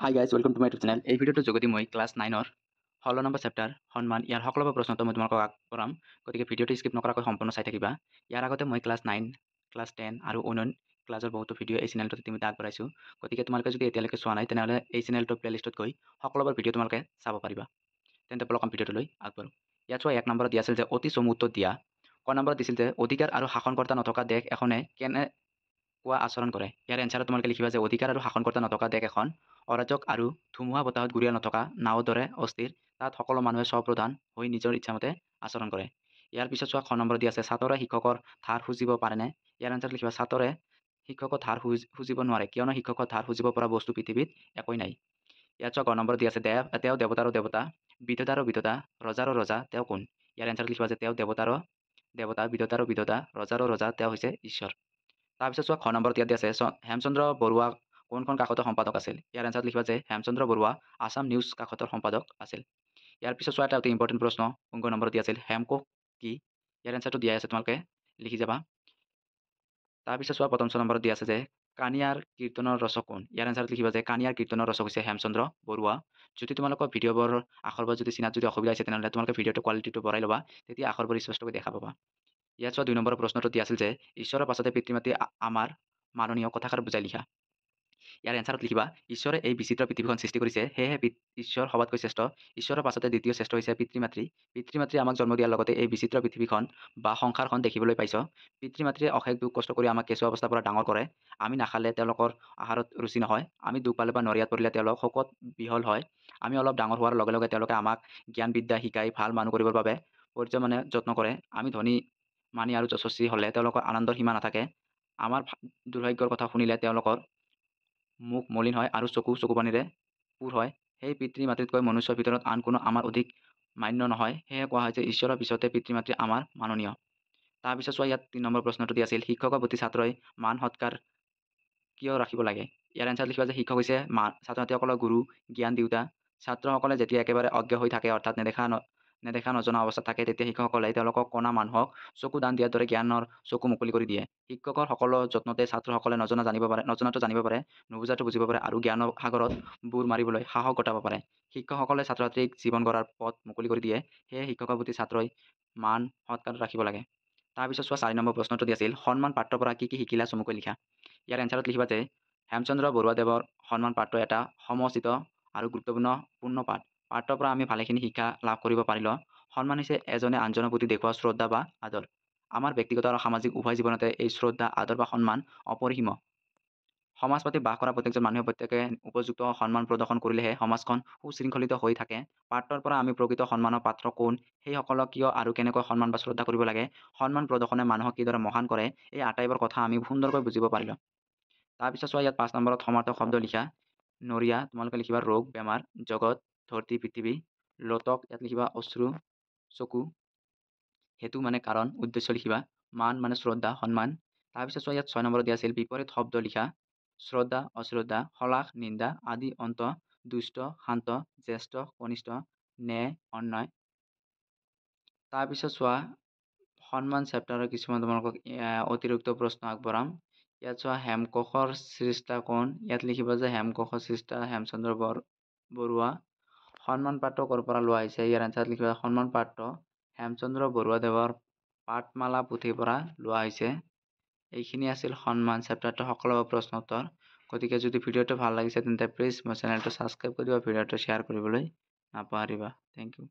Hi guys welcome to my YouTube channel. এই ভিডিঅ'টোৰ যোগেদি মই ক্লাছ 9ৰ 16 নম্বৰ চেপ্টাৰ সন্মান ইয়াৰ সকলোবোৰ প্ৰশ্নটো মই তোমালোকক আগবঢ়াম। গতিকে ভিডিঅ'টো স্কিপ নকৰাকৈ সম্পূৰ্ণ চাই থাকিবা। ইয়াৰ আগতে মই ক্লাছ 9, ক্লাছ 10 আৰু অন্যান্য ক্লাছৰ বহুতো ভিডিঅ' এই চেনেলটোত ইতিমধ্যে আগবঢ়াইছোঁ। গতিকে তোমালোকে যদি এতিয়ালৈকে চোৱা নাই তেনেহ'লে এই চেনেলটোৰ প্লেলিষ্টত গৈ সকলোবোৰ ভিডিঅ' তোমালোকে চাব পাৰিবা। তেন্তে বলক ভিডিঅ'টোলৈ আগবাঢ়ো। ইয়াত চোৱা 1 নম্বৰত দিয়া আছিল যে অতি চমু উত্তৰ দিয়া। ক নম্বৰত দিছিল যে অধিকাৰ আৰু শাসনকৰ্তা নথকা দেশ এখনে কোৱা আচৰণ কৰে। ইয়াৰ এনচাৰত তোমালোকে লিখিবা যে অধিকাৰ আৰু শাসনকৰ্তা নথকা দেশ এখন অৰাজক আৰু ধুমুহা বতাহত গুৰিয়াল নথকা নাওৰ দৰে অস্থিৰ। তাত সকলো মানুহে স্বপ্ৰধান হৈ নিজৰ ইচ্ছামতে আচৰণ কৰে। ইয়াৰ পিছত চোৱা খ নম্বৰ দি আছে ছাত্ৰৰে শিক্ষকৰ ধাৰ খুজিব পাৰেনে? ইয়াৰ এনচাৰত লিখিবা ছাত্ৰৰে শিক্ষকৰ ধাৰ খুজিব নোৱাৰে, কিয়নো শিক্ষকৰ ধাৰ খুজিব পৰা বস্তু পৃথিৱীত একোৱেই নাই। ইয়াত চোৱা গ নম্বৰ দি আছে তেওঁ দেৱতাৰো দেৱতা, বিধাতাৰো বিধাতা, ৰজাৰো ৰজা, তেওঁ কোন? ইয়াৰ এনচাৰত লিখিবা যে তেওঁ দেৱতাৰো দেৱতা, বিধাতাৰো বিধাতা, ৰজাৰো ৰজা, তেওঁ হৈছে ঈশ্বৰ। তাৰপিছত চোৱা খ নম্বৰত ইয়াত আছে হেমচন্দ্ৰ বৰুৱা কোনখন কাকতৰ সম্পাদক আছিল? ইয়াৰ এনচাৰত লিখিবা যে হেমচন্দ্ৰ বৰুৱা আছাম নিউজ কাকতৰ সম্পাদক আছিল। ইয়াৰ পিছত চোৱা এটা অতি ইম্পৰ্টেণ্ট প্ৰশ্ন 15 নম্বৰত দিয়া আছিল হেমকোষ কি? ইয়াৰ এনচাৰটো দিয়া আছে, তোমালোকে লিখি যাবা। তাৰপিছত চোৱা 15 নম্বৰত দিয়া আছে যে কানিয়াৰ কীৰ্তনৰ ৰচক কোন? ইয়াৰ এনচাৰত লিখিবা যে কানিয়াৰ কীৰ্তনৰ ৰচক হৈছে হেমচন্দ্ৰ বৰুৱা। যদি তোমালোকৰ ভিডিঅ'বোৰ আখৰবোৰ যদি চিনাত যদি অসুবিধা হৈছে তেনেহ'লে তোমালোকে ভিডিঅ'টো কোৱালিটিটো বঢ়াই ল'বা, তেতিয়া আখৰবোৰ স্পষ্টকৈ দেখা পাবা। ইয়াত চোৱা 2 নম্বৰৰ প্ৰশ্নটো দিয়া আছিল যে ঈশ্বৰৰ পাছতে পিতৃ মাতৃ আমাৰ মাননীয় কথাষাৰ বুজাই লিখা। ইয়াৰ এনচাৰত লিখিবা ঈশ্বৰে এই বিচিত্ৰ পৃথিৱীখন সৃষ্টি কৰিছে, সেয়েহে ঈশ্বৰ সবাতকৈ শ্ৰেষ্ঠ। ঈশ্বৰৰ পাছতে দ্বিতীয় শ্ৰেষ্ঠ হৈছে পিতৃ মাতৃ। পিতৃ মাতৃয়ে আমাক জন্ম দিয়াৰ লগতে এই বিচিত্ৰ পৃথিৱীখন বা সংসাৰখন দেখিবলৈ পাইছ। পিতৃ মাতৃয়ে অশেষ দুখ কষ্ট কৰি আমাক কেঁচুৱা অৱস্থাৰ পৰা ডাঙৰ কৰে। আমি নাখালে তেওঁলোকৰ আহাৰত ৰুচি নহয়, আমি দুখ পালে বা নৰিয়াত পৰিলে তেওঁলোক শোকত বিহল হয়। আমি অলপ ডাঙৰ হোৱাৰ লগে লগে তেওঁলোকে আমাক জ্ঞান বিদ্যা শিকাই ভাল মানুহ কৰিবৰ বাবে পৰ্যমানে যত্ন কৰে। আমি ধনী মানি আৰু যশস্বী হ'লে তেওঁলোকৰ আনন্দৰ সীমা নাথাকে। আমাৰ দুৰ্ভাগ্যৰ কথা শুনিলে তেওঁলোকৰ মুখ মলিন হয় আৰু চকুপানীৰে পূৰ হয়। সেই পিতৃ মাতৃতকৈ মনুষ্যৰ ভিতৰত আন কোনো আমাৰ অধিক মান্য নহয়, সেয়ে কোৱা হয় যে ঈশ্বৰৰ পিছতে পিতৃ মাতৃ আমাৰ মাননীয়। তাৰপিছত চোৱা ইয়াত 3 নম্বৰ প্ৰশ্নটো দি আছিল শিক্ষকৰ প্ৰতি ছাত্ৰই মান সৎকাৰ কিয় ৰাখিব লাগে? ইয়াৰ এনচাৰ লিখিবা যে শিক্ষক হৈছে ছাত্ৰ ছাত্ৰীসকলৰ গুৰু, জ্ঞান দিওঁতা। ছাত্ৰসকলে যেতিয়া একেবাৰে অজ্ঞ হৈ থাকে, অৰ্থাৎ নেদেখা নজনা অৱস্থাত থাকে, তেতিয়া শিক্ষকসকলে তেওঁলোকক কণা মানুহক চকু দান দিয়াৰ দৰে জ্ঞানৰ চকু মুকলি কৰি দিয়ে। শিক্ষকৰ সকলো যত্নতে ছাত্ৰসকলে নজনাটো জানিব পাৰে, নুবুজাটো বুজিব পাৰে আৰু জ্ঞানৰ সাগৰত বুৰ মাৰিবলৈ সাহস গোটাব পাৰে। শিক্ষকসকলে ছাত্ৰ ছাত্ৰীক জীৱন গঢ়াৰ পথ মুকলি কৰি দিয়ে, সেয়ে শিক্ষকৰ প্ৰতি ছাত্ৰই মান সৎকাৰ ৰাখিব লাগে। তাৰপিছত চোৱা 4 নম্বৰ প্ৰশ্নটো দি আছিল সন্মান পাঠৰ পৰা কি শিকিলা চমুকৈ লিখা। ইয়াৰ এনচাৰত লিখিবা যে হেমচন্দ্ৰ বৰুৱাদেৱৰ সন্মান পাঠটো এটা সমচিত আৰু গুৰুত্বপূৰ্ণ পাঠ। পাঠৰ পৰা আমি ভালেখিনি শিক্ষা লাভ কৰিব পাৰিলো। সন্মান হৈছে এজনে আনজনৰ প্ৰতি দেখুওৱা শ্ৰদ্ধা বা আদৰ। আমাৰ ব্যক্তিগত আৰু সামাজিক উভয় জীৱনতে এই শ্ৰদ্ধা, আদৰ বা সন্মান অপৰিসীম। সমাজ পাতি বাস কৰা প্ৰত্যেকজন মানুহে প্ৰত্যেকে উপযুক্ত সন্মান প্ৰদৰ্শন কৰিলেহে সমাজখন সুশৃংখলিত হৈ থাকে। পাঠৰ পৰা আমি প্ৰকৃত সন্মানৰ পাত্ৰ কোন, সেইসকলক কিয় আৰু কেনেকৈ সন্মান বা শ্ৰদ্ধা কৰিব লাগে, সন্মান প্ৰদৰ্শনে মানুহক কিদৰে মহান কৰে, এই আটাইবোৰ কথা আমি সুন্দৰকৈ বুজিব পাৰিলো। তাৰপিছত চোৱা ইয়াত 5 নম্বৰত সমাৰ্থক শব্দ লিখা। নৰিয়া তোমালোকে লিখিবা ৰোগ বেমাৰ, জগত ধৰতি পৃথিৱী, লোটক ইয়াত লিখিবা অশ্ৰু চকু, হেতু মানে কাৰণ, উদ্দেশ্য লিখিবা, মান মানে শ্ৰদ্ধা সন্মান। তাৰপিছত চোৱা ইয়াত 6 নম্বৰত দিয়া আছিল বিপৰীত শব্দ লিখা। শ্ৰদ্ধা অশ্ৰদ্ধা, হলাস নিন্দা, আদি অন্ত, দুষ্ট শান্ত, জ্যেষ্ঠ কনিষ্ঠ, ন্যায় অন্যায়। তাৰপিছত চোৱা সন্মান চেপ্টাৰৰ কিছুমান তোমালোকক অতিৰিক্ত প্ৰশ্ন আগবঢ়াম। ইয়াত চোৱা হেমকোষৰ সৃষ্টা কোন? ইয়াত লিখিবা যে হেমকোষৰ সৃষ্টা হেমচন্দ্ৰ বৰুৱা। সন্মান পাত্ৰ ক'ৰ পৰা লোৱা হৈছে? ইয়াৰ এনচাৰত লিখিবা সন্মান পাত্ৰ হেমচন্দ্ৰ বৰুৱাদেৱৰ পাঠমালা পুথিৰ পৰা লোৱা হৈছে। এইখিনি আছিল সন্মান চেপ্টাৰটো সকলোবোৰ প্ৰশ্ন উত্তৰ। গতিকে যদি ভিডিঅ'টো ভাল লাগিছে তেন্তে প্লিজ মোৰ চেনেলটো ছাবস্ক্ৰাইব কৰি দিবা, ভিডিঅ'টো শ্বেয়াৰ কৰিবলৈ নাপাহৰিবা। Thank U.